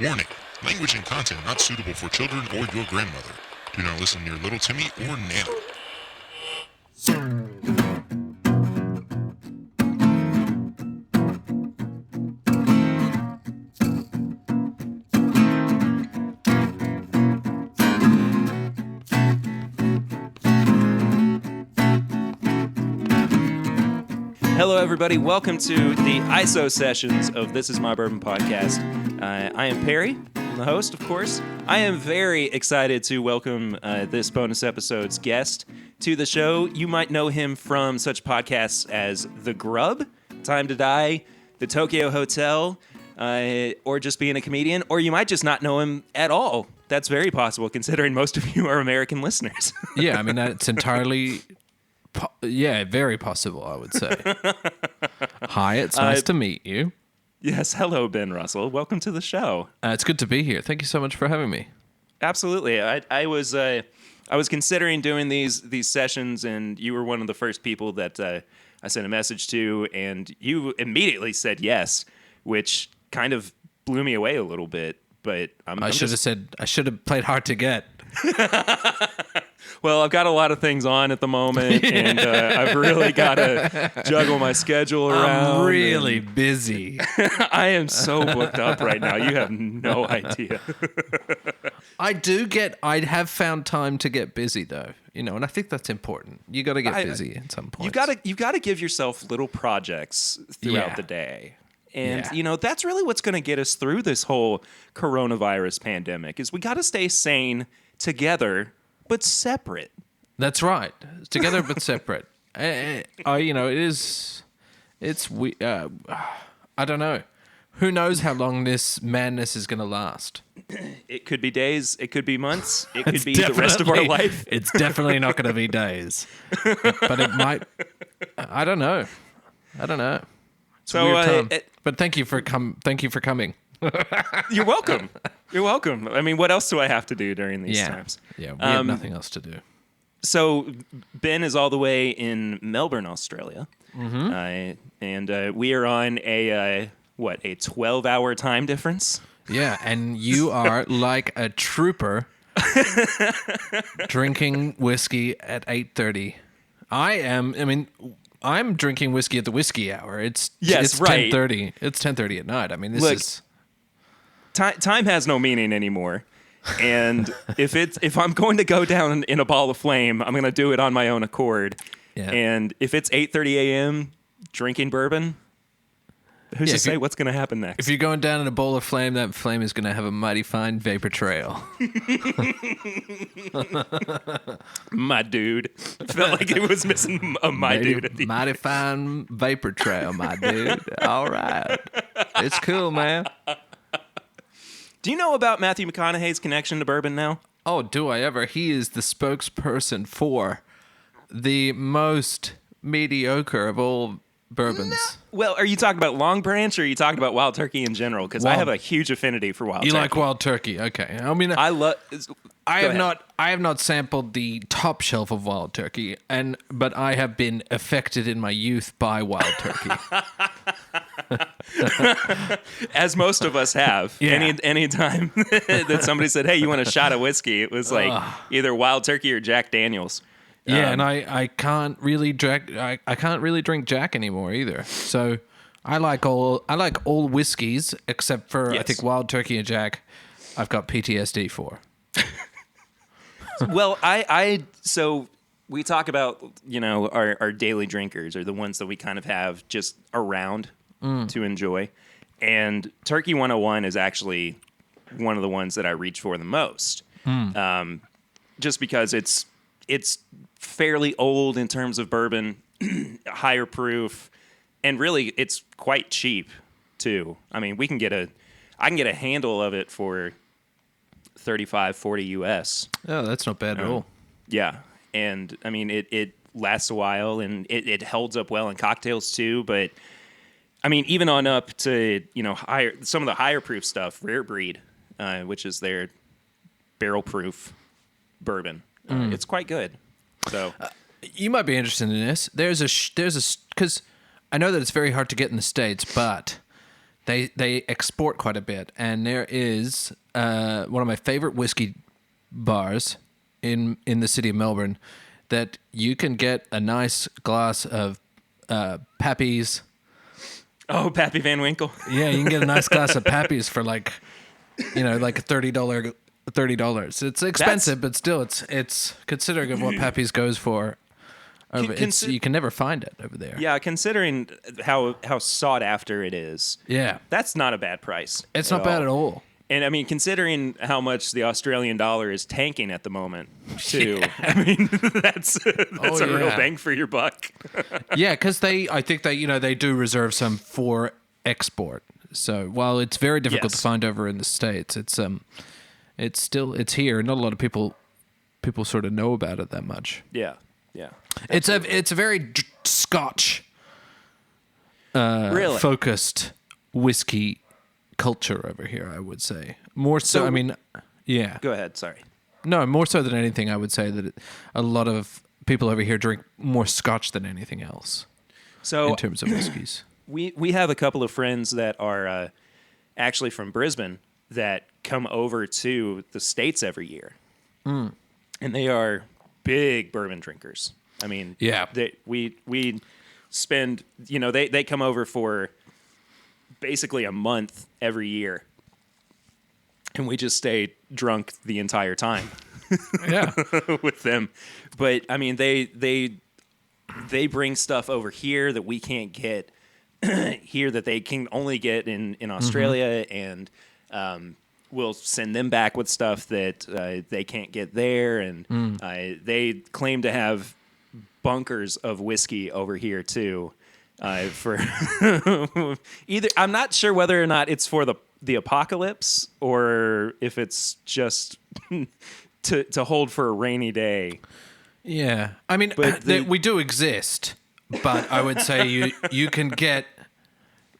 Warning, language and content not suitable for children or your grandmother. Do not listen near little Timmy or Nana. Hello, everybody. Welcome to the Isosessions of This Is My Bourbon podcast. I am Perry. I'm the host, of course. I am very excited to welcome this bonus episode's guest to the show. You might know him from such podcasts as The Grub, Time to Die, The Tokyo Hotel, or just being a comedian, or you might just not know him at all. That's very possible, considering most of you are American listeners. Yeah, I mean, that's entirely... very possible, I would say. Hi, it's nice to meet you. Yes, hello, Ben Russell. Welcome to the show. It's good to be here. Thank you so much for having me. Absolutely. I was considering doing these sessions, and you were one of the first people that I sent a message to, and you immediately said yes, which kind of blew me away a little bit. But I should have played hard to get. Well, I've got a lot of things on at the moment, and I've really got to juggle my schedule around. I'm really busy. I am so booked up right now. You have no idea. I have found time to get busy, though, and I think that's important. You got to get busy at some point. You got to give yourself little projects throughout the day. And, that's really what's going to get us through this whole coronavirus pandemic is we got to stay sane together, but separate. That's right. Together, but separate. I don't know. Who knows how long this madness is going to last? It could be days. It could be months. It could be the rest of our life. It's definitely not going to be days. But it might. I don't know. It's a weird time. But thank you for coming. You're welcome. You're welcome. I mean, what else do I have to do during these times? Yeah, we have nothing else to do. So Ben is all the way in Melbourne, Australia. Mm-hmm. And we are on a 12-hour time difference? Yeah, and you are like a trooper drinking whiskey at 8:30. I'm drinking whiskey at the whiskey hour. It's 10:30. It's 10:30 at night. I mean, time has no meaning anymore. And if I'm going to go down in a ball of flame, I'm going to do it on my own accord. Yeah. And if it's 8:30 a.m. drinking bourbon, who's to say what's going to happen next? If you're going down in a bowl of flame, that flame is going to have a mighty fine vapor trail. My dude. I felt like it was missing a dude at the mighty end. Fine vapor trail, my dude. All right. It's cool, man. Do you know about Matthew McConaughey's connection to bourbon now? Oh, do I ever? He is the spokesperson for the most mediocre of all bourbons. No. Well, are you talking about Long Branch or are you talking about Wild Turkey in general? Because I have a huge affinity for Wild Turkey. You like Wild Turkey? Okay. I mean, I have not sampled the top shelf of Wild Turkey, but I have been affected in my youth by Wild Turkey. As most of us have. Yeah. Any time that somebody said, "Hey, you want a shot of whiskey?" It was like either Wild Turkey or Jack Daniels. Yeah, and I can't really drink Jack anymore either. So I like all whiskeys except for I think Wild Turkey and Jack. I've got PTSD for. Well, so we talk about our daily drinkers or the ones that we kind of have just around to enjoy, and Turkey 101 is actually one of the ones that I reach for the most, just because it's fairly old in terms of bourbon, higher proof, and really it's quite cheap too. I mean, I can get a handle of it for $35-$40 US. Oh, that's not bad at all. Yeah, and I mean it lasts a while and it holds up well in cocktails too. But I mean, even on up to some of the higher proof stuff, Rare Breed, which is their barrel proof bourbon, it's quite good. So you might be interested in this. There's a because I know that it's very hard to get in the States, but they export quite a bit, and there is one of my favorite whiskey bars in the city of Melbourne that you can get a nice glass of Pappy's. Oh, Pappy Van Winkle. Yeah, you can get a nice glass of Pappy's for like $30. It's expensive, but still, it's considering of what Pappy's goes for. You can never find it over there. Yeah, considering how sought after it is. Yeah, that's not a bad price. It's not bad at all. And I mean, considering how much the Australian dollar is tanking at the moment, too. Yeah. I mean, that's a real bang for your buck. Yeah, because I think they do reserve some for export. So while it's very difficult to find over in the States, it's here. Not a lot of people sort of know about it that much. Yeah, yeah. It's a very Scotch really focused whiskey culture over here, I would say. More so, I mean, yeah. Go ahead, sorry. No, more so than anything, I would say that a lot of people over here drink more Scotch than anything else. So in terms of whiskeys. We have a couple of friends that are actually from Brisbane that come over to the States every year. And they are big bourbon drinkers. I mean, yeah. We spend, they come over for basically a month every year, and we just stay drunk the entire time. Yeah, with them. But I mean, they bring stuff over here that we can't get here, that they can only get in Australia, and we'll send them back with stuff that they can't get there, and they claim to have bunkers of whiskey over here too. For either, I'm not sure whether or not it's for the apocalypse or if it's just to hold for a rainy day. Yeah, I mean, we do exist, but I would say you can get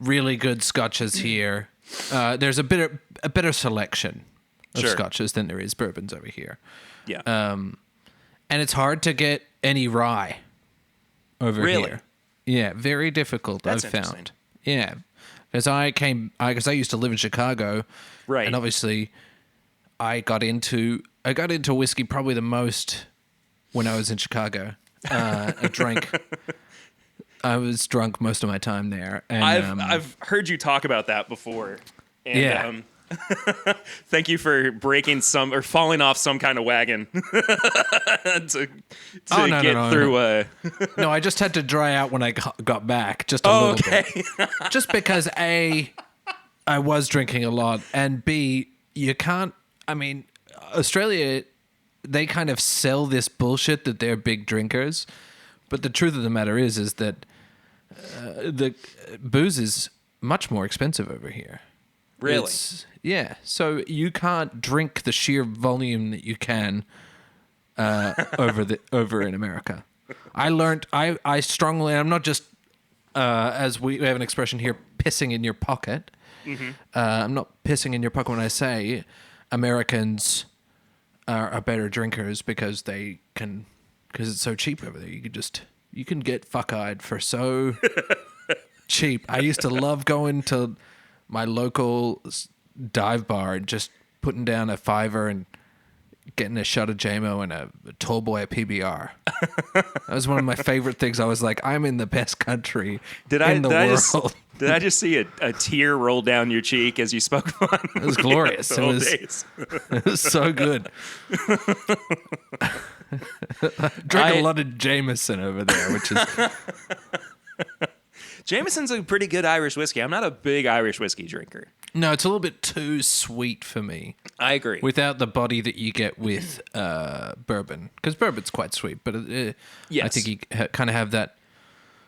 really good scotches here. There's a better selection of scotches than there is bourbons over here. Yeah, and it's hard to get any rye over here. Yeah, very difficult. That's I've found. Yeah, because I used to live in Chicago, right? And obviously, I got into whiskey probably the most when I was in Chicago. I was drunk most of my time there. And, I've heard you talk about that before. And, yeah. Thank you for breaking falling off some kind of wagon to get through. No, I just had to dry out when I got back, just a little bit. Just because A, I was drinking a lot, and B, you can't. I mean, Australia, they kind of sell this bullshit that they're big drinkers, but the truth of the matter is that the booze is much more expensive over here. Really? Yeah. So you can't drink the sheer volume that you can over in America. I learned. I strongly. I'm not just as we have an expression here, pissing in your pocket. Mm-hmm. I'm not pissing in your pocket when I say Americans are better drinkers because it's so cheap over there. You can get fuck-eyed for so cheap. I used to love going to my local dive bar and just putting down a $5 and getting a shot of JMO and a tall boy at PBR. That was one of my favorite things. I was like, I'm in the best country in the world. Did I just see a tear roll down your cheek as you spoke on? It was glorious. It was so good. Drink a lot of Jameson over there, which is... Jameson's a pretty good Irish whiskey. I'm not a big Irish whiskey drinker. No, it's a little bit too sweet for me. I agree. Without the body that you get with bourbon. Because bourbon's quite sweet, but yes. I think you kind of have that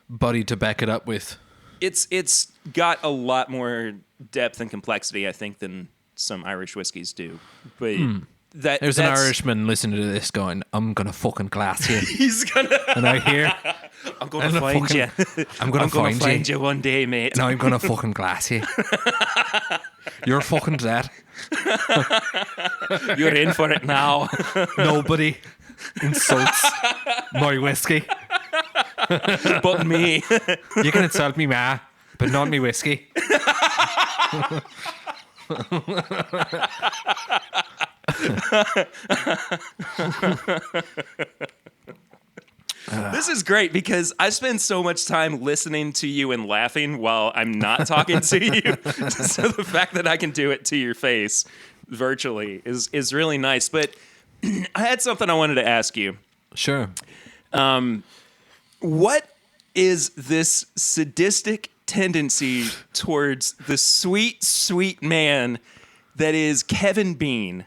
body to back it up with. It's got a lot more depth and complexity, I think, than some Irish whiskeys do. But there's an Irishman listening to this going, I'm going to fucking glass you. He's going to... And I hear... I'm going to find you. I'm going to find you one day, mate. No, I'm going to fucking glass you. You're fucking dead. You're in for it now. Nobody insults my whiskey. But me. You can insult me, ma, but not me whiskey. This is great because I spend so much time listening to you and laughing while I'm not talking to you. So the fact that I can do it to your face virtually is really nice. But I had something I wanted to ask you. Sure. What is this sadistic tendency towards the sweet, sweet man that is Kevin Bean?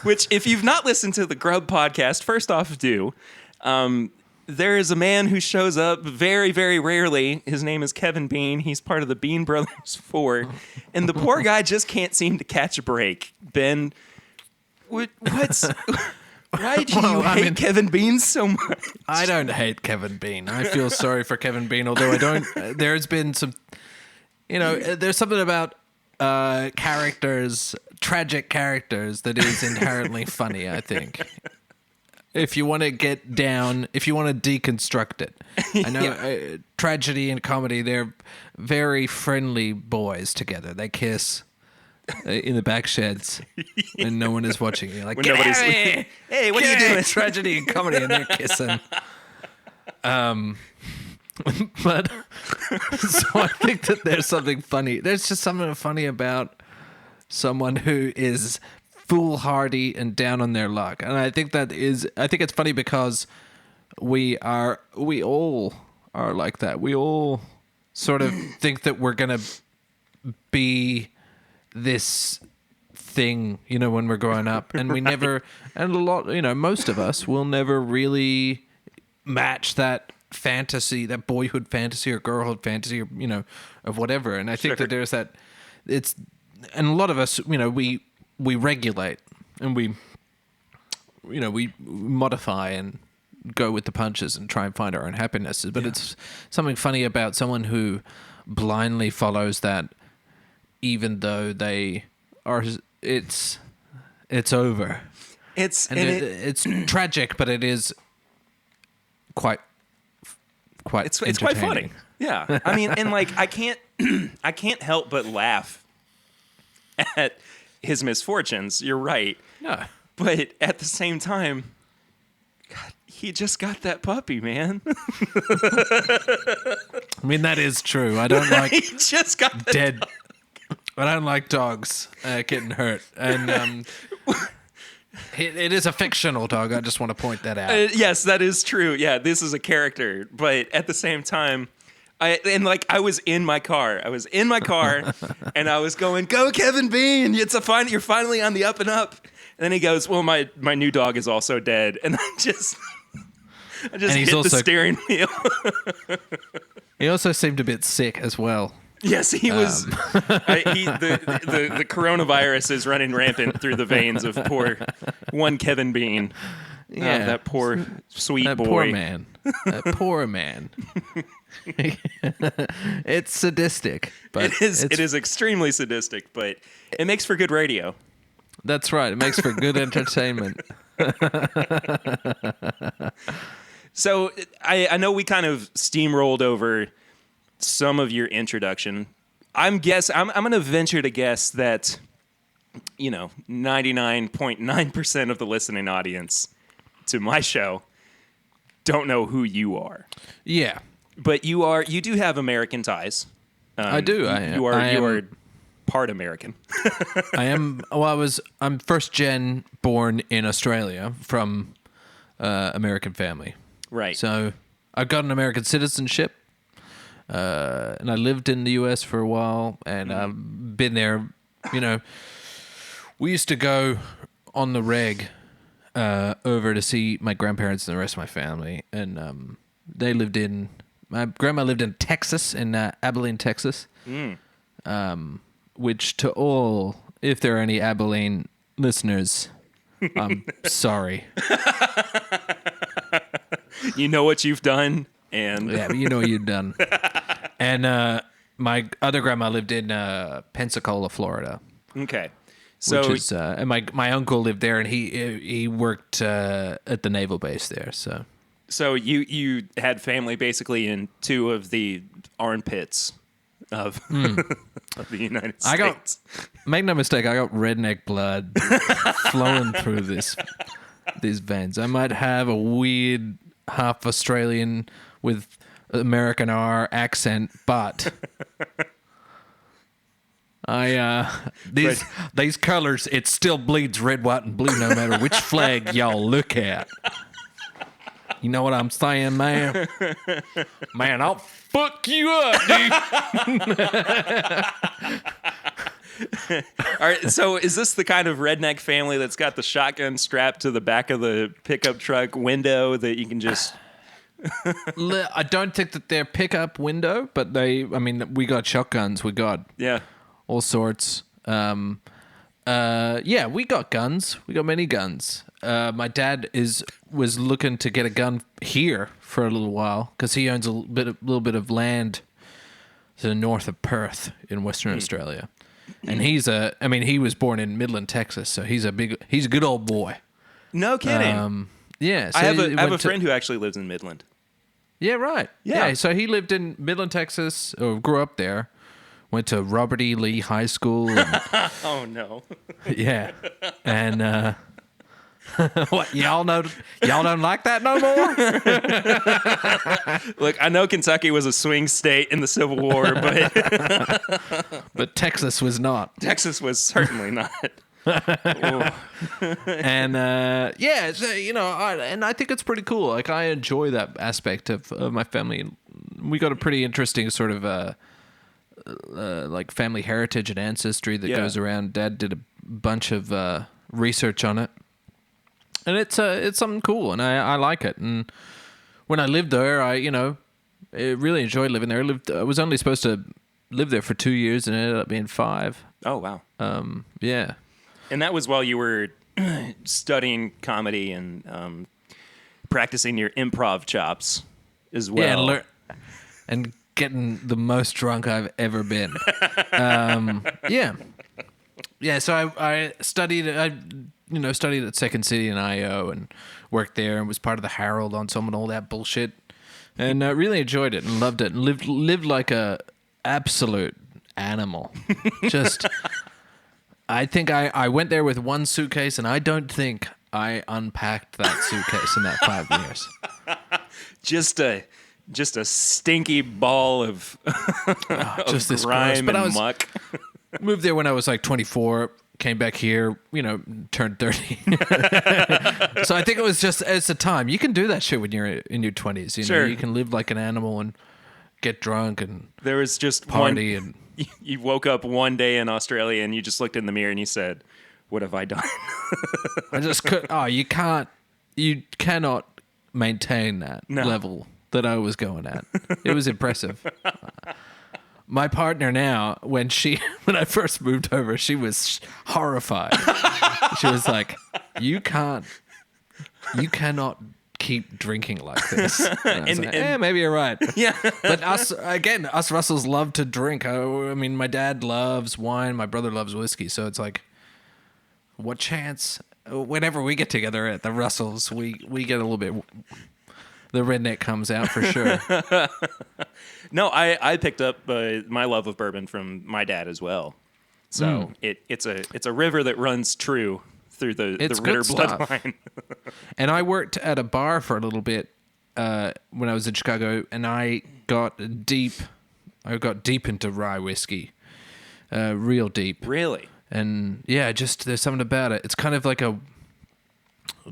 Which, if you've not listened to the Grub podcast, first off, do. There is a man who shows up very, very rarely. His name is Kevin Bean. He's part of the Bean Brothers 4. And the poor guy just can't seem to catch a break. Ben, why do you hate Kevin Bean so much? I don't hate Kevin Bean. I feel sorry for Kevin Bean, although I don't. There's been some, there's something about characters, tragic characters, that is inherently funny, I think. If you want to get down, if you want to deconstruct it. I know tragedy and comedy, they're very friendly boys together. They kiss in the back sheds and no one is watching. You're like, When get nobody's out of here! Hey, what Get are you out of here!" doing? Tragedy and comedy, and they're kissing. But so I think that there's something funny. There's just something funny about someone who is foolhardy and down on their luck. And I think it's funny because we all are like that. We all sort of think that we're going to be this thing, when we're growing up, and we never, and most of us will never really match that fantasy, that boyhood fantasy or girlhood fantasy, or of whatever. And I think that there's that. And a lot of us, we regulate and we modify and go with the punches and try and find our own happiness. But it's something funny about someone who blindly follows that, even though they are. It's over. It's tragic, but it is quite it's quite funny. Yeah. I mean, and I can't help but laugh at his misfortunes. You're right. No. But at the same time, God, he just got that puppy, man. I mean, that is true. I don't like He just got the dead. I don't like dogs getting hurt. And it is a fictional dog. I just want to point that out. Yes, that is true. Yeah, this is a character. But at the same time, I was in my car. And I was going, "Go, Kevin Bean! You're finally on the up and up." And then he goes, "Well, my new dog is also dead." And I just hit the steering wheel. He also seemed a bit sick as well. Yes, he was. The coronavirus is running rampant through the veins of poor one Kevin Bean. Yeah, that poor sweet that boy. Poor man. That poor man. It's sadistic, but it is extremely sadistic, but it makes for good radio. That's right. It makes for good entertainment. So I know we kind of steamrolled over some of your introduction. I'm going to venture to guess that 99.9% of the listening audience to my show don't know who you are. Yeah. But you do have American ties. I do. You are part American. I am. Well, I'm first gen born in Australia from American family. Right. So I've got an American citizenship, and I lived in the U.S. for a while, and I've been there. We used to go on the reg over to see my grandparents and the rest of my family, and my grandma lived in Texas, in Abilene, Texas. Which to all, if there are any Abilene listeners, I'm sorry. You know what you've done, and Yeah, you know what you've done. And my other grandma lived in Pensacola, Florida. Okay. So Which is, and my uncle lived there, and he worked at the naval base there. So So you had family basically in two of the armpits of, of the United States. Make no mistake, I got redneck blood flowing through these veins. I might have a weird half Australian with American R accent, but these colors, it still bleeds red, white, and blue no matter which flag y'all look at. You know what I'm saying, man? Man, I'll fuck you up, dude. All right, so is this the kind of redneck family that's got the shotgun strapped to the back of the pickup truck window that you can just... I don't think that they're pickup window, but we got shotguns. We got all sorts. We got guns. We got many guns. My dad was looking to get a gun here for a little while because he owns a little bit of land to the north of Perth in Western Australia, and he was born in Midland, Texas, so he's a good old boy. No kidding. Yeah, so I have a friend who actually lives in Midland. Yeah, right. Yeah. So he lived in Midland, Texas, or grew up there. Went to Robert E. Lee High School. And, oh no. Yeah, and what y'all don't like that no more? Look, I know Kentucky was a swing state in the Civil War, but Texas was not. Texas was certainly not. And so, and I think it's pretty cool. Like, I enjoy that aspect of my family. We got a pretty interesting sort of like family heritage and ancestry that goes around. Dad did a bunch of research on it, and it's something cool, and I like it. And when I lived there, I really enjoyed living there. I was only supposed to live there for 2 years, and it ended up being 5. Oh wow. Yeah. And that was while you were studying comedy and practicing your improv chops as well. Yeah, and getting the most drunk I've ever been. Yeah. So I studied. Studied at Second City in IO and worked there and was part of the Herald Ensemble and all that bullshit, and really enjoyed it and loved it and lived like a absolute animal. Just. I think I went there with one suitcase, and I don't think I unpacked that suitcase in that 5 years. Just a stinky ball of, just this grime gross. and muck. Moved there when I was like 24. Came back here, turned 30. So I think it's the time. You can do that shit when you're in your 20s. Sure. You can live like an animal and get drunk and there was just party and. You woke up one day in Australia and you just looked in the mirror and you said, "What have I done?" I just could. Oh, you cannot maintain that level that I was going at. It was impressive. My partner now, when I first moved over, she was horrified. She was like, "You cannot keep drinking like this." And I was like, maybe you're right. Yeah. But us Russells love to drink. I mean, my dad loves wine. My brother loves whiskey. So it's like, what chance? Whenever we get together at the Russells, we get a little bit... The redneck comes out for sure. No, I picked up my love of bourbon from my dad as well. So it's a river that runs true through the Ritter bloodline. And I worked at a bar for a little bit when I was in Chicago, and I got deep into rye whiskey, real deep. Really? And yeah, just there's something about it. It's kind of like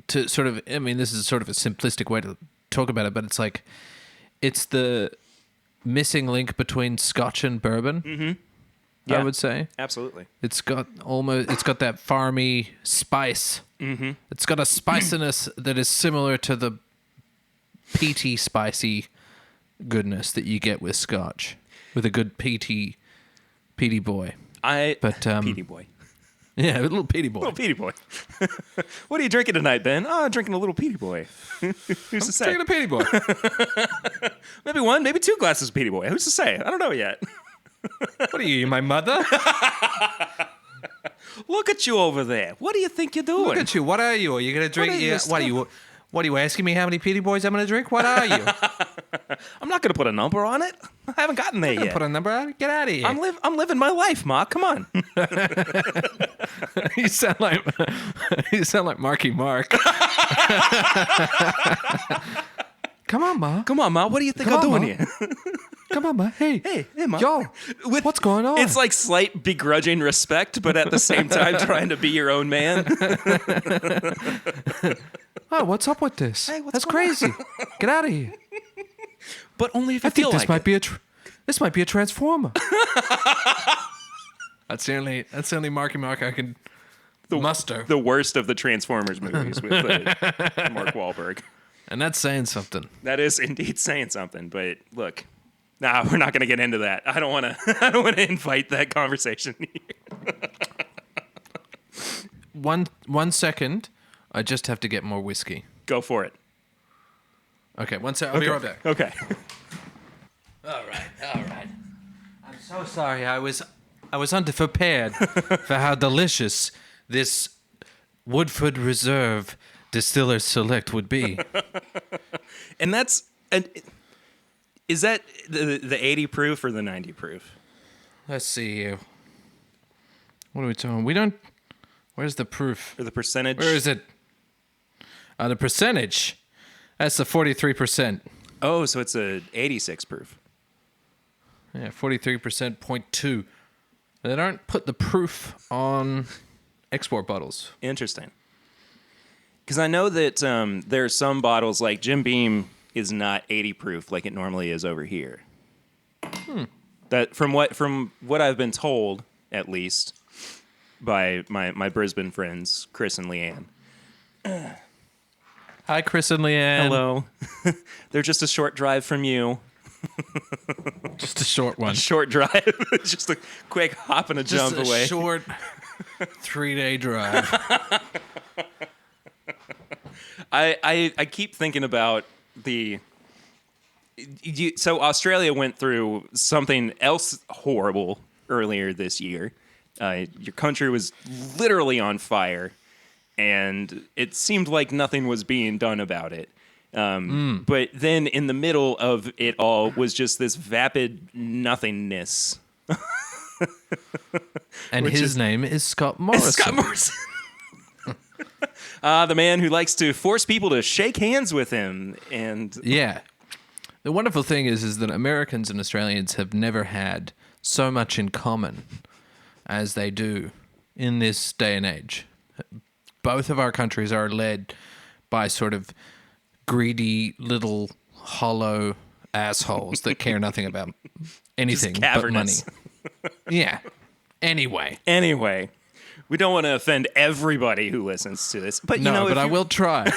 this is sort of a simplistic way to talk about it, but it's like it's the missing link between Scotch and bourbon. Mm-hmm. Yeah, I would say. Absolutely. It's got that farmy spice. Mm-hmm. It's got a spiciness that is similar to the peaty, spicy goodness that you get with Scotch, with a good peaty boy. Peaty boy. Yeah, a little peaty boy. Little peaty boy. What are you drinking tonight, Ben? Oh, I'm drinking a little peaty boy. Who's to say? Drinking a peaty boy. Maybe 1, maybe 2 glasses of peaty boy. Who's to say? I don't know yet. What are you, my mother? Look at you over there. What do you think you're doing? Look at you. What are you? Are you going to drink? What are you? What are you asking me? How many Petey Boys I'm going to drink? What are you? I'm not going to put a number on it. I haven't gotten there yet. Put a number on it. Get out of here. I'm living my life, Ma. Come on. You sound like Marky Mark. Come on, Ma. Come on, Ma. What do you think Come I'm on, doing Ma. here? Come on, Ma. Hey, Ma. yo, what's going on? It's like slight begrudging respect, but at the same time trying to be your own man. Oh, what's up with this? Hey, what's That's going crazy. Get out of here. But only if you I think feel this like might it. be this might be a transformer. That's the only Marky Mark I can muster. The worst of the Transformers movies with Mark Wahlberg. And that's saying something. That is indeed saying something. But look, we're not going to get into that. I don't want to. I don't want to invite that conversation here. One second. I just have to get more whiskey. Go for it. Okay, one second. I'll be right back. Okay. All right. I'm so sorry. I was underprepared for how delicious this Woodford Reserve Distiller Select would be. And is that the 80 proof or the 90 proof? Let's see here. What are we talking? Where's the proof? Or the percentage? Where is it? The percentage. That's the 43%. Oh, so it's a 86 proof. Yeah, 43%, 0.2. They don't put the proof on export bottles. Interesting. Because I know that there are some bottles, like Jim Beam is not 80 proof like it normally is over here. That from what I've been told, at least, by my Brisbane friends, Chris and Leanne. Hi, Chris and Leanne. Hello. They're just a short drive from you. Just a short one. Short drive. Just a quick hop and a Just jump a away. short 3-day drive. I keep thinking about so Australia went through something else horrible earlier this year. Your country was literally on fire, and it seemed like nothing was being done about it. But then in the middle of it all was just this vapid nothingness. And his name is Scott Morrison. Scott Morrison. The man who likes to force people to shake hands with him. And Yeah. The wonderful thing is that Americans and Australians have never had so much in common as they do in this day and age. Both of our countries are led by sort of greedy little hollow assholes that care nothing about anything Just but money. cavernous. Yeah. Anyway, we don't want to offend everybody who listens to this. But no, but I will try.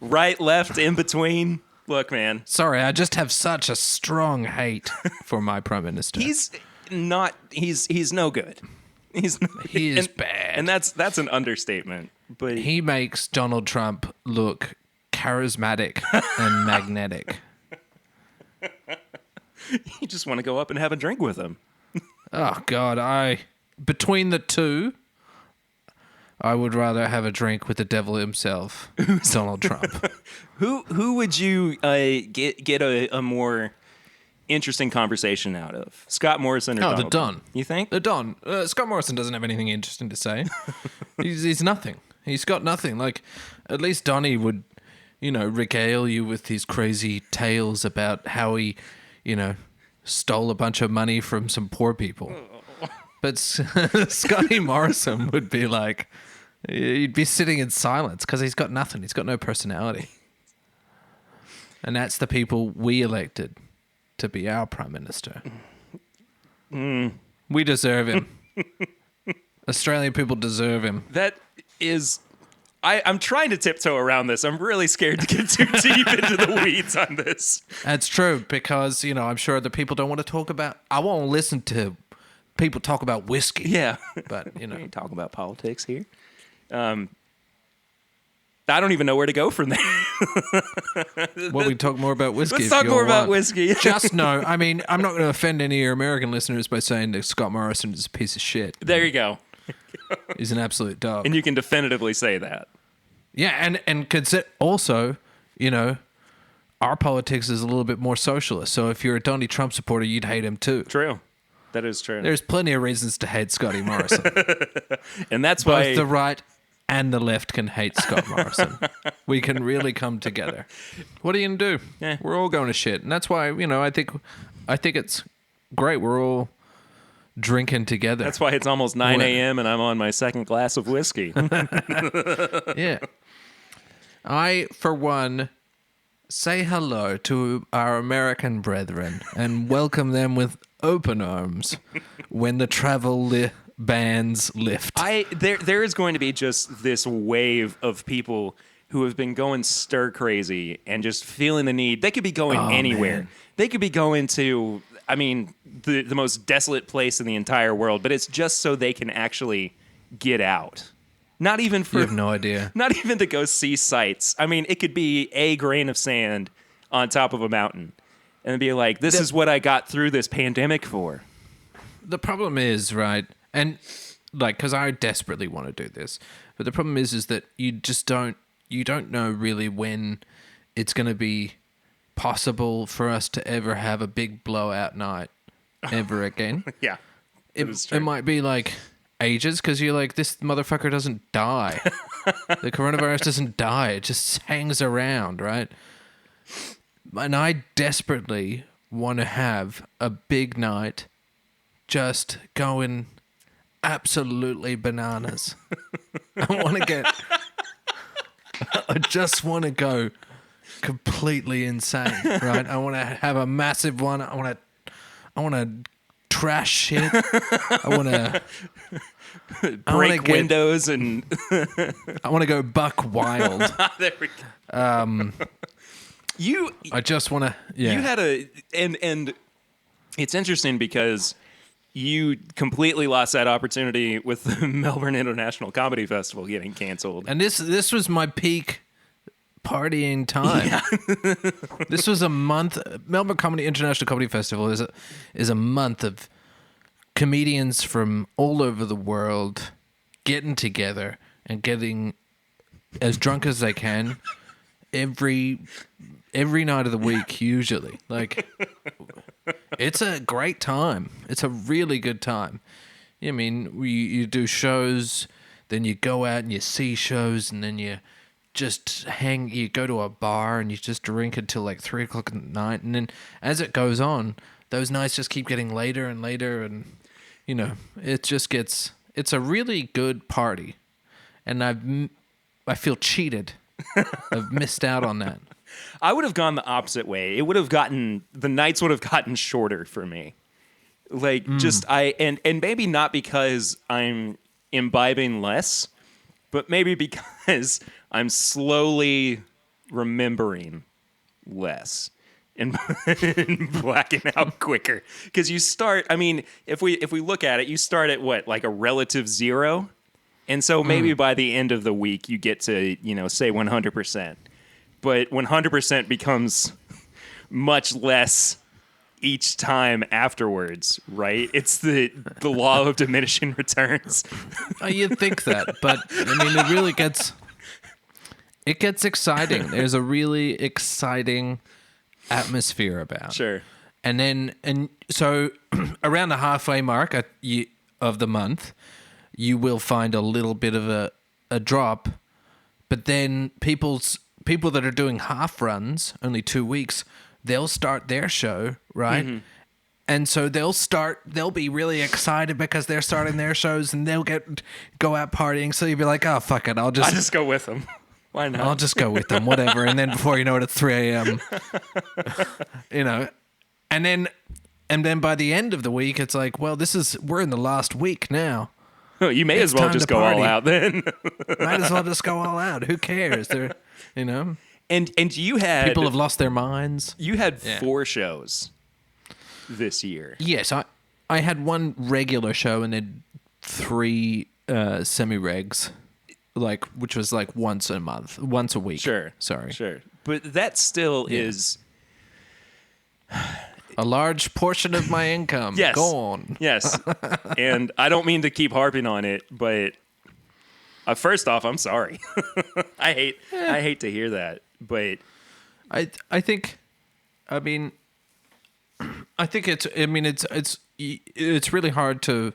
Right, left, in between. Look, man. Sorry, I just have such a strong hate for my prime minister. He's no good. He is bad. And that's an understatement. But He makes Donald Trump look charismatic and magnetic. you just want to go up and have a drink with him. Oh God, between the two, I would rather have a drink with the devil himself, Donald Trump. Who would you get a more interesting conversation out of? Scott Morrison or Oh, Donald the Don. Trump? You think? The Don. Scott Morrison doesn't have anything interesting to say. He's nothing. He's got nothing. Like, at least Donnie would, regale you with his crazy tales about how he, stole a bunch of money from some poor people. But Scotty Morrison would be like, he'd be sitting in silence because he's got nothing. He's got no personality. And that's the people we elected to be our prime minister. We deserve him. Australian people deserve him. That is... I'm trying to tiptoe around this. I'm really scared to get too deep into the weeds on this. That's true because, I'm sure the people don't want to talk about... I won't listen to people talk about whiskey. Yeah. But, We ain't talking about politics here. I don't even know where to go from there. Well, we talk more about whiskey. Let's if talk you more all about want. whiskey. Just know, I'm not going to offend any of your American listeners by saying that Scott Morrison is a piece of shit. There you go. He's an absolute dog. And you can definitively say that. Yeah, and also, you know, our politics is a little bit more socialist. So if you're a Donald Trump supporter, you'd hate him too. True. That is true. There's plenty of reasons to hate Scotty Morrison. And that's Both why the right and the left can hate Scott Morrison. We can really come together. What are you going to do? Yeah. We're all going to shit. And that's why, you know, I think it's great. We're all drinking together. that's why it's almost 9 a.m. and I'm on my second glass of whiskey. Yeah. I, for one, say hello to our American brethren and welcome them with open arms when the travel bans lift. There is going to be just this wave of people who have been going stir crazy and just feeling the need. They could be going anywhere. Man. They could be going to, I mean, the most desolate place in the entire world, but it's just so they can actually get out. Not even for You have no idea. Not even to go see sights. I mean, it could be a grain of sand on top of a mountain and be like, this is what I got through this pandemic for. The problem is, right, and like, because I desperately want to do this, but the problem is that you don't know really when it's going to be possible for us to ever have a big blowout night ever again. Yeah. It might be like ages, because you're like, this motherfucker doesn't die. The coronavirus doesn't die. It just hangs around, right? And I desperately want to have a big night just going absolutely bananas. I just want to go completely insane, right? I want to have a massive one. I want to trash shit. I want to break windows and I want to go buck wild. there we go. I just want to. Yeah. You had and it's interesting because you completely lost that opportunity with the Melbourne International Comedy Festival getting canceled. And this was my peak partying time. Yeah. This was a month. Melbourne International Comedy Festival is a month of comedians from all over the world getting together and getting as drunk as they can every night of the week, usually. Like, it's a great time. It's a really good time. I mean, you do shows, then you go out and you see shows, and then you just you go to a bar and you just drink until like 3 o'clock at night. And then as it goes on, those nights just keep getting later and later. And, you know, it's a really good party. And I feel cheated. I've missed out on that. I would have gone the opposite way. The nights would have gotten shorter for me. Like, and maybe not because I'm imbibing less, but maybe because I'm slowly remembering less and blacking out quicker. Because you start, I mean, if we look at it, you start at what, like a relative 0? And so maybe by the end of the week, you get to, you know, say 100%. But 100% becomes much less each time afterwards, right? It's the law of diminishing returns. You'd think that, but I mean, it gets exciting. There's a really exciting atmosphere about. Sure. And so around the halfway mark of the month, you will find a little bit of a drop, but then people that are doing half runs, only 2 weeks, they'll start their show, right? Mm-hmm. And so they'll be really excited because they're starting their shows, and they'll go out partying. So you'll be like, oh, fuck it. I'll just go with them. Why not? I'll just go with them, whatever. And then before you know it, it's 3 a.m. You know, and then by the end of the week, it's like, well, we're in the last week now. Oh, you may as well just go all out then. Might as well just go all out. Who cares? You know. And you had people have lost their minds. You had 4 shows this year. Yes, I had 1 regular show and then 3 semi-regs, which was like once a week. Sure, sorry, sure, but that still is a large portion of my income. Yes, gone. Yes, and I don't mean to keep harping on it, but First off, I'm sorry. I hate to hear that, but I think, I mean, it's really hard to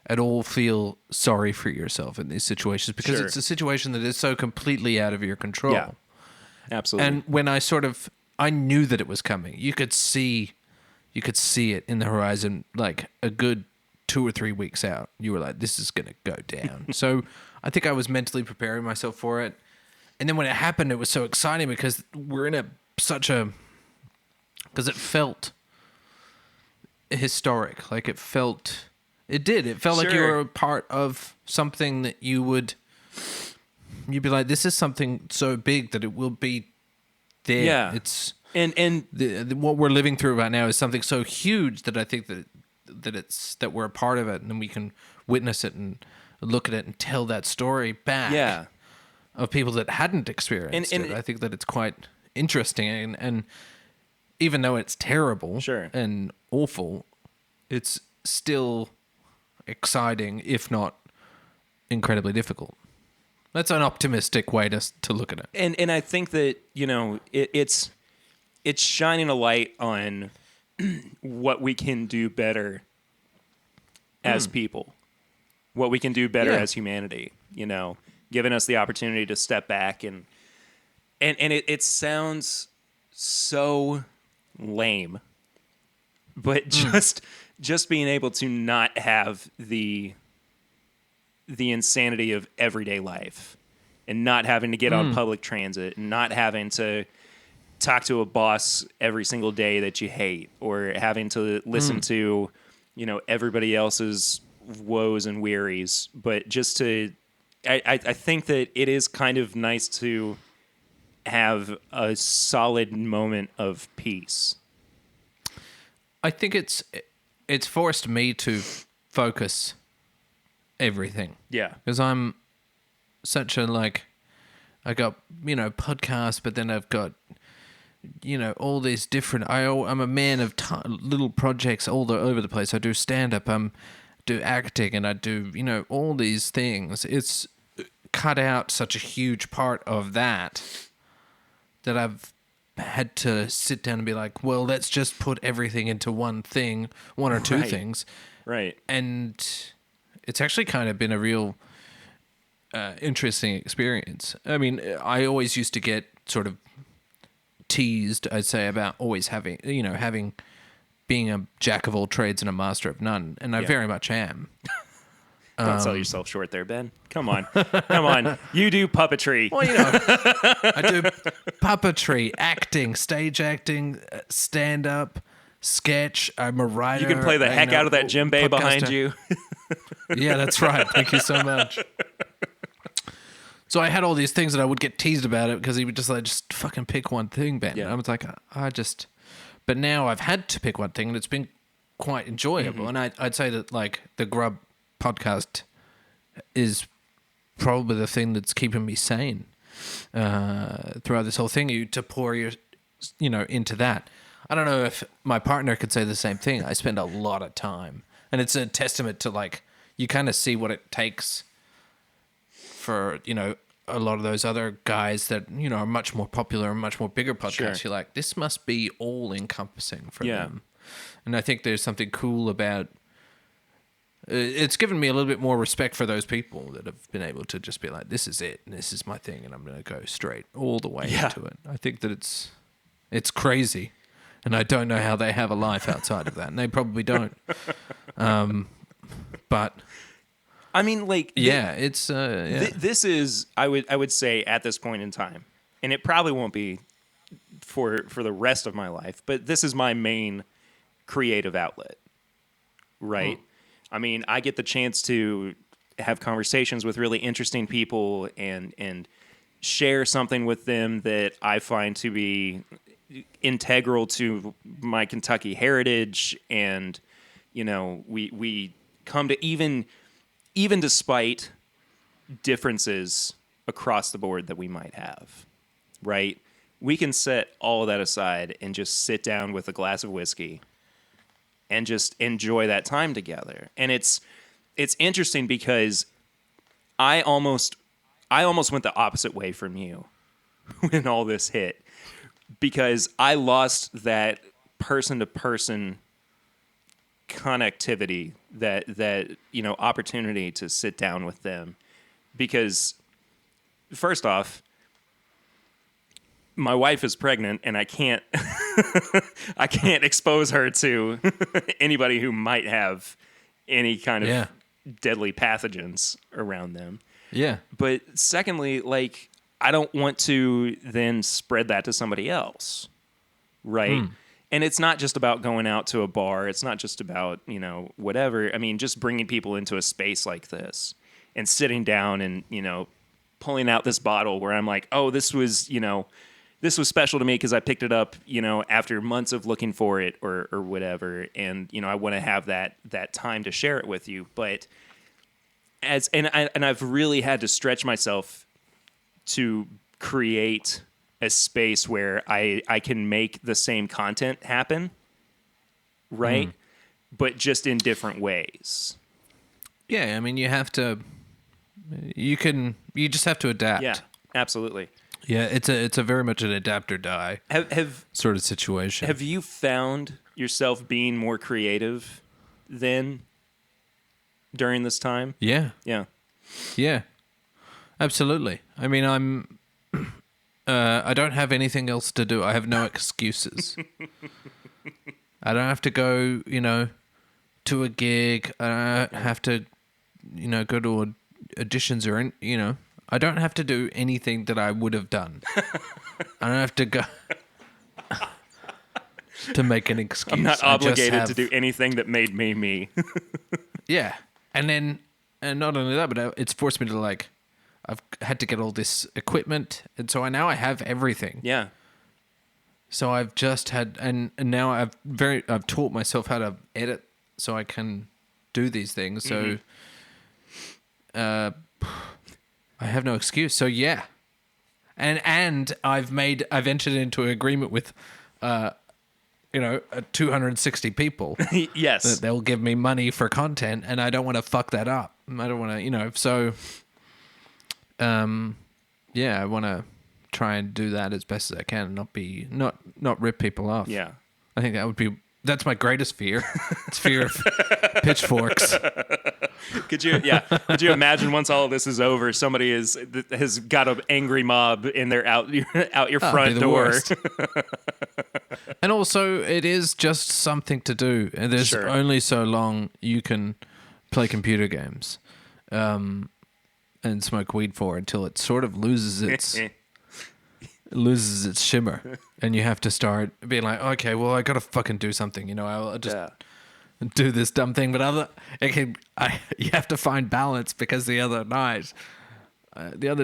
at all feel sorry for yourself in these situations because Sure. it's a situation that is so completely out of your control. yeah, absolutely. And when I knew that it was coming. You could see it in the horizon like a good 2 or 3 weeks out. You were like, this is going to go down. So I think I was mentally preparing myself for it. And then when it happened, it was so exciting because we're in because it felt historic. Like it felt like you Sure. were a part of something that you'd be like, this is something so big that it will be there. Yeah. It's and what we're living through right now is something so huge that I think that we're a part of it and we can witness it and look at it and tell that story back yeah. of people that hadn't experienced And it. I think that it's quite interesting and even though it's terrible Sure. and awful, it's still exciting, if not incredibly difficult. That's an optimistic way to look at it. And I think that, it's shining a light on what we can do better as people, what we can do better Yeah. as humanity, giving us the opportunity to step back and it sounds so lame, but just being able to not have the insanity of everyday life and not having to get on public transit and not having to talk to a boss every single day that you hate or having to listen to, everybody else's woes and wearies. But just I think that it is kind of nice to have a solid moment of peace. I think it's forced me to focus everything. Yeah. Because I'm such a I got podcasts, but then I've got all these different. I'm a man of little projects over the place. I do stand up, do acting, and I do all these things. It's cut out such a huge part of that I've had to sit down and be like, well, let's just put everything into one or two Right. things, Right. and it's actually kind of been a real interesting experience. I mean, I always used to get sort of teased, I'd say, about always having being a jack of all trades and a master of none, and I Yeah. very much am. Don't sell yourself short there, Ben. Come on. Come on. You do puppetry. Well, I do puppetry, acting, stage acting, stand up, sketch. I'm a writer. You can play the heck out of that djembe behind podcaster. you. Yeah, that's right. Thank you so much. So I had all these things that I would get teased about it because he would just fucking pick one thing, Ben. Yeah. I was like, but now I've had to pick one thing and it's been quite enjoyable. And I'd say that the Grub podcast is probably the thing that's keeping me sane throughout this whole thing. To pour into that. I don't know if my partner could say the same thing. I spend a lot of time, and it's a testament to you kind of see what it takes for a lot of those other guys that are much more popular and much more bigger podcasts. Sure. You're like, this must be all encompassing for Yeah. them, and I think there's something cool about. It's given me a little bit more respect for those people that have been able to just be like, this is it, and this is my thing, and I'm going to go straight all the way Yeah. into it. I think that it's crazy, and I don't know how they have a life outside of that, and they probably don't. But I mean, yeah, it's yeah. this is I would say at this point in time, and it probably won't be for the rest of my life, but this is my main creative outlet. Right? I mean, I get the chance to have conversations with really interesting people and share something with them that I find to be integral to my Kentucky heritage, and we come to even despite differences across the board that we might have, right? We can set all of that aside and just sit down with a glass of whiskey and just enjoy that time together. And it's interesting because I almost went the opposite way from you when all this hit, because I lost that person to person connectivity, that opportunity to sit down with them, because first off, my wife is pregnant and I can't I can't expose her to anybody who might have any kind of deadly pathogens around them. Yeah. But secondly, like, I don't want to then spread that to somebody else, right? And it's not just about going out to a bar. It's not just about, whatever. I mean, just bringing people into a space like this and sitting down and, pulling out this bottle where I'm like, oh, this was special to me because I picked it up, after months of looking for it or whatever. And, I want to have that time to share it with you. But I've really had to stretch myself to create a space where I can make the same content happen, right? But just in different ways. Yeah, I mean, you just have to adapt. Yeah, absolutely. Yeah, it's a very much an adapt or die sort of situation. Have you found yourself being more creative then during this time? Yeah. Yeah. Yeah. Absolutely. I mean, I don't have anything else to do. I have no excuses. I don't have to go, to a gig. I don't have to, go to auditions or, I don't have to do anything that I would have done. I don't have to go to make an excuse. I'm not obligated to do anything that made me. Yeah. And not only that, but it's forced me to I've had to get all this equipment. And so now I have everything. Yeah. So I've just had, and now I've taught myself how to edit so I can do these things. So, I have no excuse. So yeah. And I've entered into an agreement with, 260 people. Yes. That they'll give me money for content, and I don't want to fuck that up. I don't want to, so, I want to try and do that as best as I can and not rip people off. Yeah. I think that's my greatest fear. It's fear of pitchforks. Could you imagine once all of this is over, somebody has got an angry mob and they're out your front door. Worst. And also, it is just something to do. And there's only so long you can play computer games and smoke weed for until it sort of loses its shimmer. And you have to start being like, okay, well, I got to fucking do something. I'll just do this dumb thing. But you have to find balance, because the other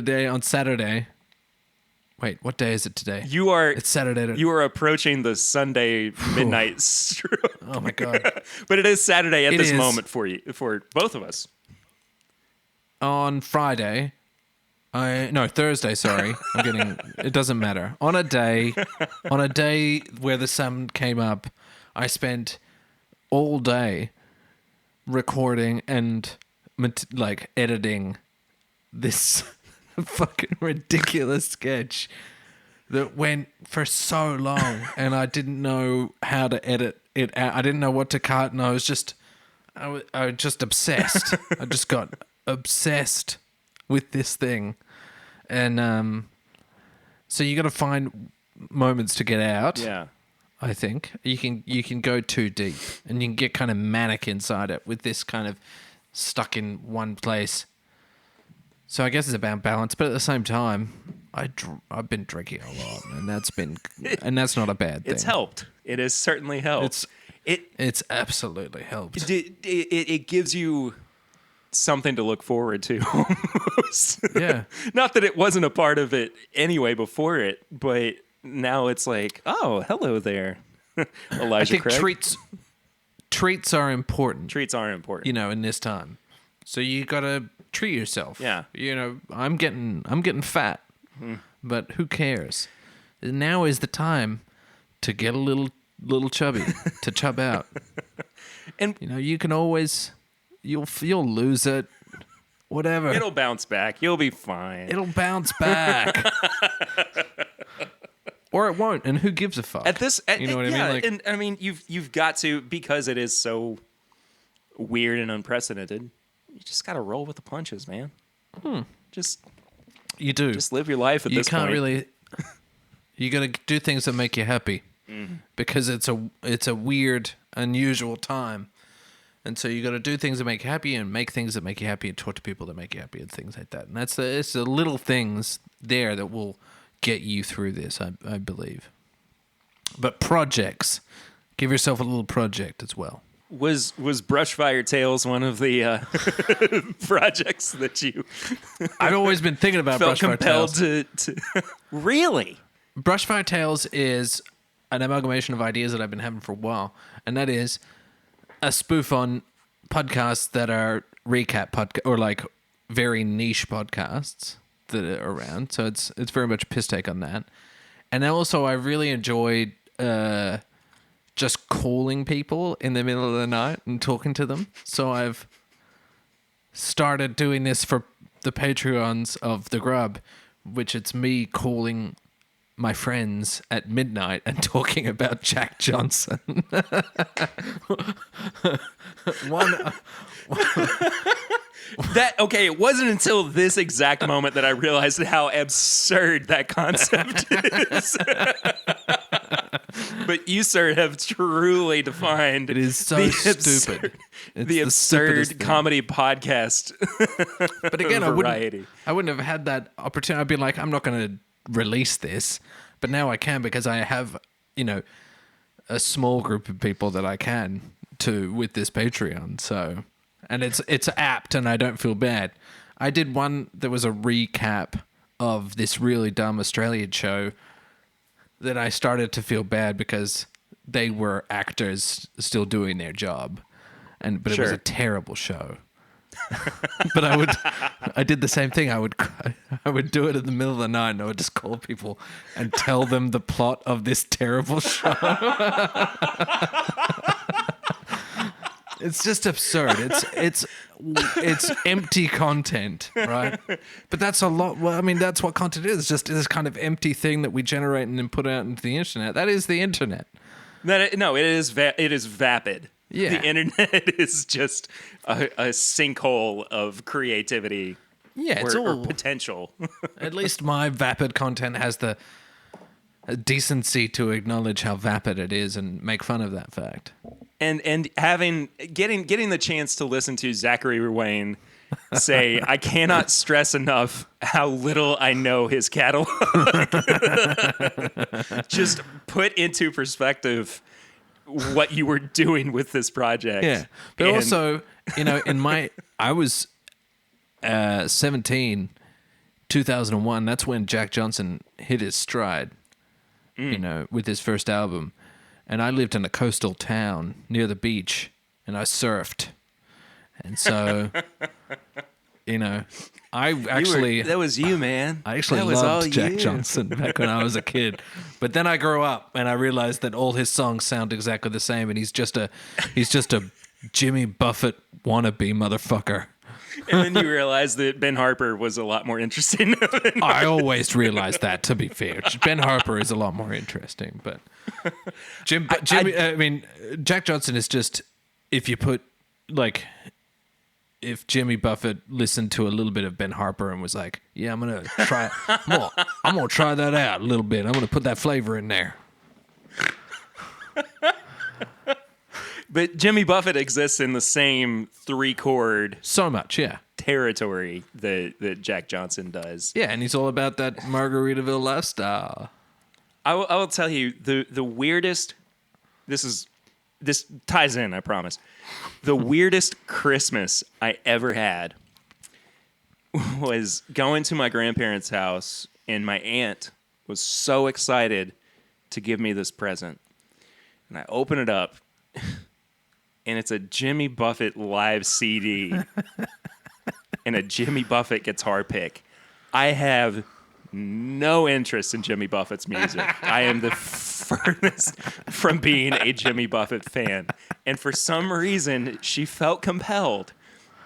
day on Saturday. Wait, what day is it today? It's Saturday. You are approaching the Sunday midnight stroke. Oh my God. But it is Saturday at this moment for both of us. On Friday, Thursday, sorry. It doesn't matter. On a day where the sun came up, I spent all day recording and editing this fucking ridiculous sketch that went for so long, and I didn't know how to edit it out. I didn't know what to cut, and I was just obsessed. I just got obsessed with this thing. And so you got to find moments to get out. Yeah. I think you can go too deep, and you can get kind of manic inside it with this kind of stuck in one place. So I guess it's about balance, but at the same time, I've been drinking a lot, and that's not a bad thing. It's helped. It has certainly helped. It's absolutely helped. It gives you something to look forward to, almost. Yeah. Not that it wasn't a part of it anyway before it, but now it's like, oh, hello there, Elijah I think Craig. treats are important. Treats are important. In this time. So you got to treat yourself. Yeah. I'm getting fat. But who cares? Now is the time to get a little chubby, to chub out. And you can always you'll lose it. whatever. It'll bounce back. You'll be fine. It'll bounce back. Or it won't, and who gives a fuck? You know what I mean? Like, and I mean, you've got to, because it is so weird and unprecedented. You just got to roll with the punches, man. You do. Just live your life at this point. You can't really. You got to do things that make you happy, because it's a weird, unusual time, and so you got to do things that make you happy, and make things that make you happy, and talk to people that make you happy, and things like that. And it's the little things there that will get you through this, I believe. But projects, give yourself a little project as well. Was Brushfire Tales one of the projects that you I've always been thinking about felt Brushfire compelled Tales. to Really? Brushfire Tales is an amalgamation of ideas that I've been having for a while, and that is a spoof on podcasts that are recap podcast or like very niche podcasts that are around. So it's very much a piss take on that. And then also I really enjoyed just calling people in the middle of the night and talking to them. So I've started doing this for the Patreons of The Grub, which it's me calling my friends at midnight and talking about Jack Johnson. It wasn't until this exact moment that I realized how absurd that concept is. But you, sir, have truly defined It is so stupid. It's the absurd stupidest comedy podcast. But again, variety. I wouldn't have had that opportunity. I'd be like, I'm not going to release this, but now I can, because I have, a small group of people that I can with this Patreon. So, and it's apt, and I don't feel bad. I did one that was a recap of this really dumb Australian show that I started to feel bad because they were actors still doing their job, but it was a terrible show. But I did the same thing. I would do it in the middle of the night, and I would just call people and tell them the plot of this terrible show. It's just absurd. It's empty content, right? But that's a lot. Well, I mean, that's what content is. Just this kind of empty thing that we generate and then put out into the internet. That is the internet. It is vapid. Yeah. The internet is just a sinkhole of creativity. Yeah, or potential. At least my vapid content has the decency to acknowledge how vapid it is and make fun of that fact. And getting the chance to listen to Zachary Wayne say, I cannot stress enough how little I know his catalog. Just put into perspective what you were doing with this project. Yeah. But also, I was 17, 2001. That's when Jack Johnson hit his stride, with his first album. And I lived in a coastal town near the beach, and I surfed. And so, I actually... that was you, man. I actually loved Jack Johnson back when I was a kid. But then I grew up, and I realized that all his songs sound exactly the same, and he's just a Jimmy Buffett wannabe motherfucker. And then you realized that Ben Harper was a lot more interesting. I always realized that, to be fair. Ben Harper is a lot more interesting, but Jack Johnson is just, if Jimmy Buffett listened to a little bit of Ben Harper and was like, yeah, I'm gonna try that out a little bit. I'm gonna put that flavor in there. But Jimmy Buffett exists in the same 3-chord so much, yeah, territory that Jack Johnson does. Yeah, and he's all about that Margaritaville lifestyle. I will tell you the weirdest. This ties in, I promise. The weirdest Christmas I ever had was going to my grandparents' house, and my aunt was so excited to give me this present, and I open it up. And it's a Jimmy Buffett live CD and a Jimmy Buffett guitar pick. I have no interest in Jimmy Buffett's music. I am the furthest from being a Jimmy Buffett fan. And for some reason, she felt compelled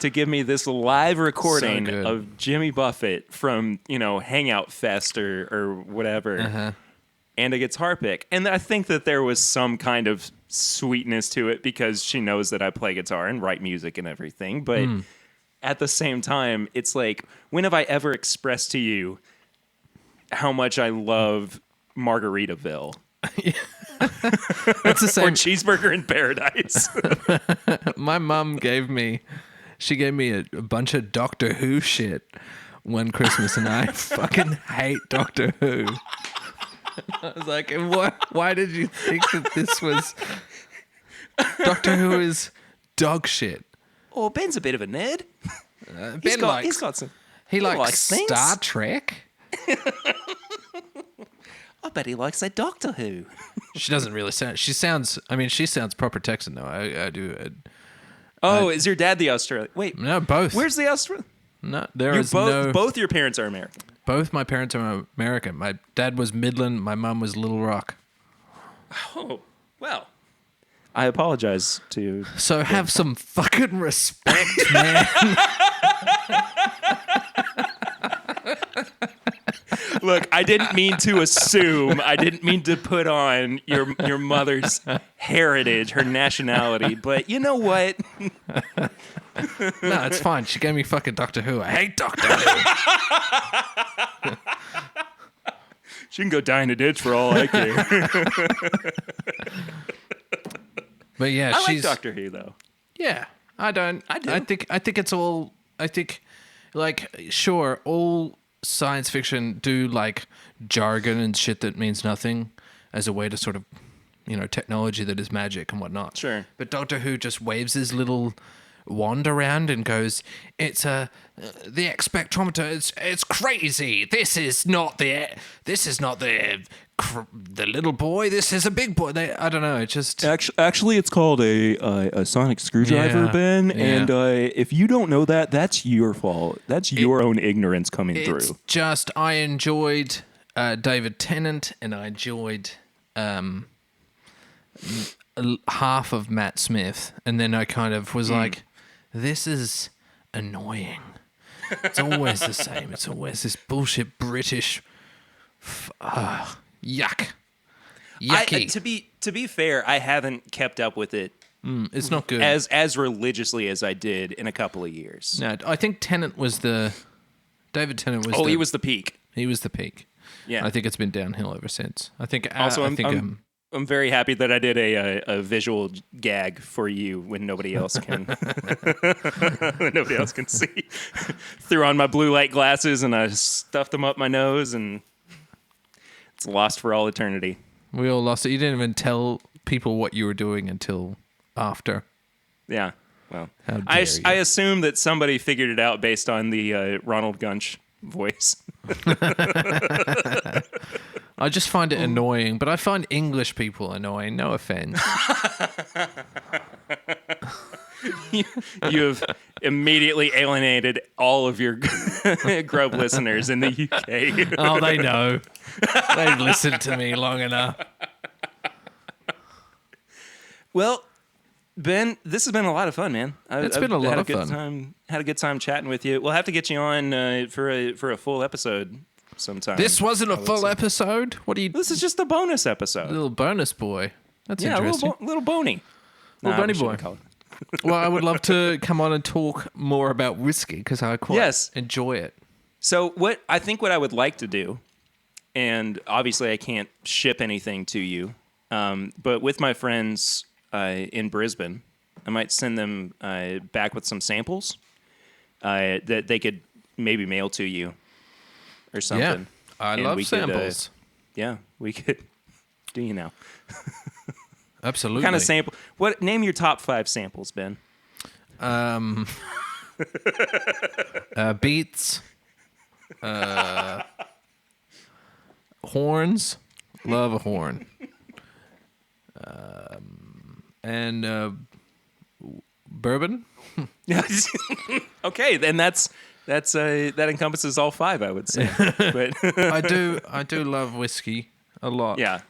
to give me this live recording good. of Jimmy Buffett from, Hangout Fest or whatever, and a guitar pick. And I think that there was some kind of sweetness to it because she knows that I play guitar and write music and everything. But at the same time, it's like, when have I ever expressed to you how much I love Margaritaville? That's the same. Or Cheeseburger in Paradise. My mom gave me a bunch of Doctor Who shit one Christmas, and I fucking hate Doctor Who. I was like, why did you think that this was... Doctor Who is dog shit. Oh, Ben's a bit of a nerd. Ben He's got some... He likes likes things. Star Trek. I bet he likes that Doctor Who. She doesn't really sound... She sounds proper Texan, though. I do... Is your dad the Australian? Wait. No, both. Where's the Australian? No, there is no... Both your parents are American. Both my parents are American. My dad was Midland. My mom was Little Rock. Oh, well. I apologize to... So have some fucking respect, man. Look, I didn't mean to assume. I didn't mean to put on your mother's heritage, her nationality. But you know what? No, it's fine. She gave me fucking Doctor Who. I hate Doctor Who. She can go die in a ditch for all I care. But yeah, I she's like Doctor Who though. Yeah, I don't. I do. I think it's all. I think, like, sure, all science fiction do like jargon and shit that means nothing as a way to sort of, technology that is magic and whatnot. Sure. But Doctor Who just waves his little wand around and goes, "It's the X spectrometer. It's crazy. This is not the little boy. This is a big boy." I don't know. It just Actually, it's called a sonic screwdriver, Yeah, Ben. yeah. And if you don't know that, that's your fault. That's your own ignorance coming it's through. just I enjoyed David Tennant and I enjoyed half of Matt Smith, and then I kind of was like, this is annoying. It's always the same. It's always this bullshit British yuck. Yucky. To be fair, I haven't kept up with it It's not good. as religiously as I did in a couple of years. No, I think David Tennant was he was the peak. He was the peak. Yeah. I think it's been downhill ever since. I think Also, I'm I'm very happy that I did a visual gag for you when nobody else can see. Threw on my blue light glasses and I stuffed them up my nose, and it's lost for all eternity. we all lost it. You didn't even tell people what you were doing until after. Yeah. Well, How dare you. I assume that somebody figured it out based on the Ronald Gunch voice. I just find it annoying, but I find English people annoying. No offense. You have immediately alienated all of your Grub listeners in the UK. Oh, they know. They've listened to me long enough. Well, Ben, this has been a lot of fun, man. It's been a lot of fun. Had a good time chatting with you. We'll have to get you on for a full episode sometime. This wasn't a full episode? What do you... This is just a bonus episode. Little bonus boy. That's Yeah, interesting. little bony. Little Nah, bony we boy. shouldn't call it. Well, I would love to come on and talk more about whiskey because I quite enjoy it. So what I would like to do, and obviously I can't ship anything to you, but with my friends in Brisbane, I might send them back with some samples that they could maybe mail to you or something. Yeah, I And love we could, samples. We could. Do you now? Absolutely. What kind of sample? Name your top 5 samples, Ben? Beats. Horns. Love a horn. And bourbon. Okay, then that encompasses all 5, I would say. But I do love whiskey a lot. yeah,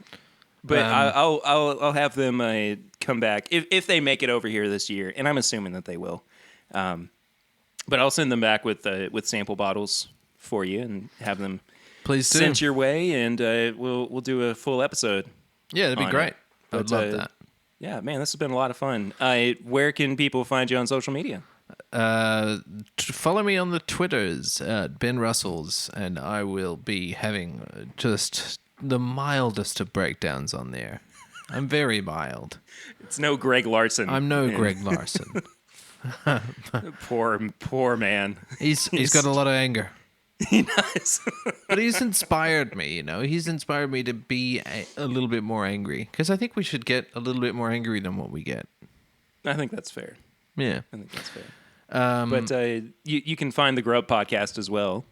but I'll have them come back if they make it over here this year, and I'm assuming that they will. But I'll send them back with sample bottles for you and have them Please do. sent your way, and we'll do a full episode. Yeah, that'd be great. I would love that. Yeah, man, this has been a lot of fun. Where can people find you on social media? Follow me on the Twitters at Ben Russells, and I will be having just the mildest of breakdowns on there. I'm very mild. It's no Greg Larson. I'm no Greg Larson. Poor man. He's got a lot of anger. He does. But he's inspired me, He's inspired me to be a little bit more angry. Because I think we should get a little bit more angry than what we get. I think that's fair. Yeah. I think that's fair. But you can find the Grub podcast as well.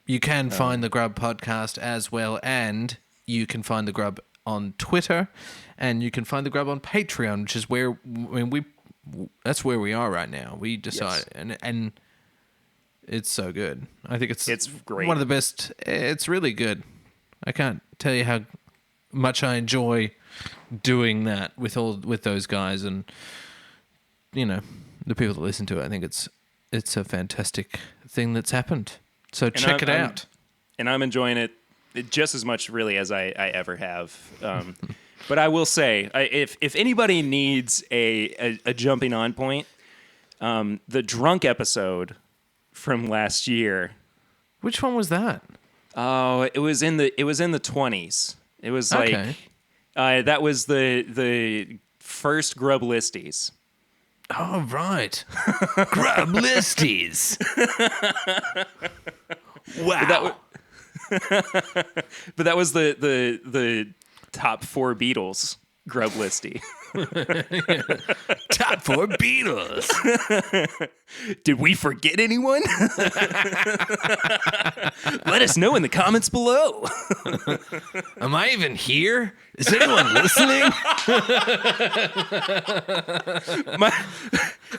You can find the Grub podcast as well, and you can find the Grub on Twitter, and you can find the Grub on Patreon, which is where that's where we are right now. We decide, and it's so good. I think it's great. One of the best. It's really good. I can't tell you how much I enjoy doing that with those guys, and the people that listen to it. I think it's a fantastic thing that's happened. So check it out. And I'm enjoying it just as much, really, as I ever have. But I will say, if anybody needs a jumping on point, the drunk episode from last year. Which one was that? Oh, it was in the 20s. It was like that was the first Grub Listies. Oh, right. Grub Listies. Wow. But that was the top 4 Beatles Grub Listy. Top 4 Beatles. Did we forget anyone? Let us know in the comments below. Am I even here? Is anyone listening?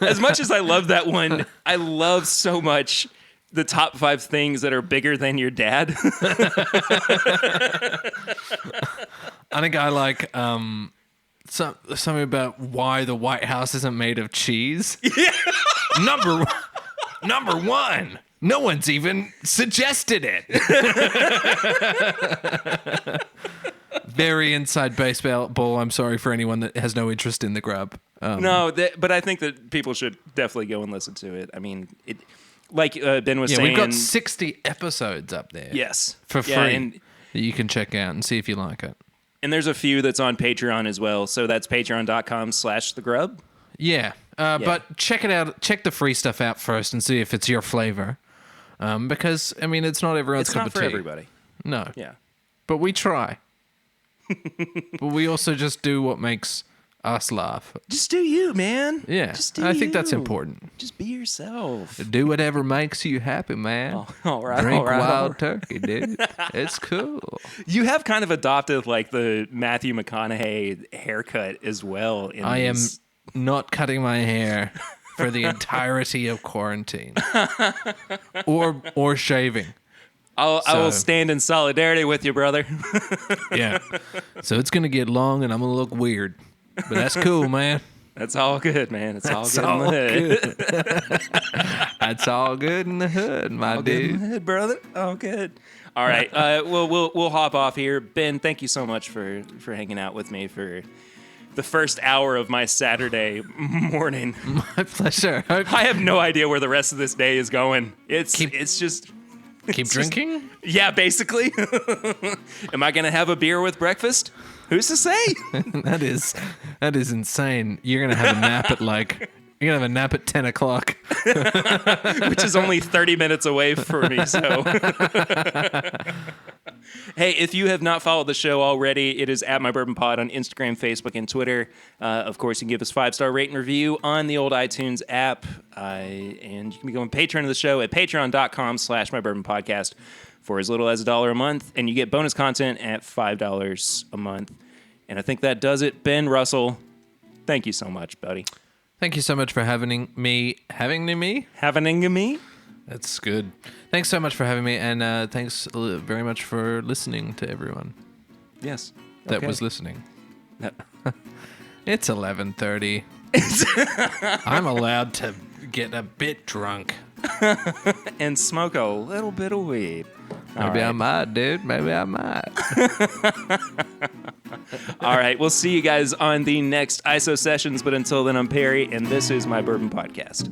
As much as I love that one, I love so much the top 5 things that are bigger than your dad. I think I like something about why the White House isn't made of cheese. Yeah. Number 1. No one's even suggested it. Very inside baseball. I'm sorry for anyone that has no interest in the Grub. No, but I think that people should definitely go and listen to it. I mean, like Ben was saying, we've got 60 episodes up there. Yes, for free and that you can check out and see if you like it. And there's a few that's on Patreon as well. So that's patreon.com/thegrub. Yeah. But check it out. Check the free stuff out first and see if it's your flavor. Because, I mean, it's not everyone's cup of tea. It's not for everybody. No. Yeah. But we try. But we also just do what makes us laugh. Just do you, man. Yeah. Just do I think that's important. Just be yourself. Do whatever makes you happy, man. Oh, all right. Drink all right, wild turkey, dude. It's cool. You have kind of adopted like the Matthew McConaughey haircut as well. I am not cutting my hair for the entirety of quarantine. or shaving. I will stand in solidarity with you, brother. Yeah. So it's going to get long and I'm going to look weird. But that's cool, man. That's all good, man. It's all good in the hood. That's all good in the hood, my all dude. Good in the hood, brother. All good. All right. We'll hop off here. Ben, thank you so much for hanging out with me for the first hour of my Saturday morning. My pleasure. I have no idea where the rest of this day is going. It's just keep drinking? Yeah, basically. Am I gonna have a beer with breakfast? Who's to say? That is insane. You're gonna have a nap at 10 o'clock, which is only 30 minutes away for me. So, hey, if you have not followed the show already, it is at My Bourbon Pod on Instagram, Facebook, and Twitter. Of course, you can give us 5-star rate and review on the old iTunes app, and you can become a patron of the show at patreon.com/MyBourbonPodcast for as little as $1 a month, and you get bonus content at $5 a month. And I think that does it. Ben Russell, thank you so much, buddy. Thank you so much for having me. Having me? That's good. Thanks so much for having me, and thanks very much for listening to everyone. Yes. That was listening. No. It's 11:30. I'm allowed to get a bit drunk. and smoke a little bit of weed. Maybe I might, dude. Maybe I might. All right, we'll see you guys on the next ISO Sessions. But until then, I'm Perry, and this is my Bourbon Podcast.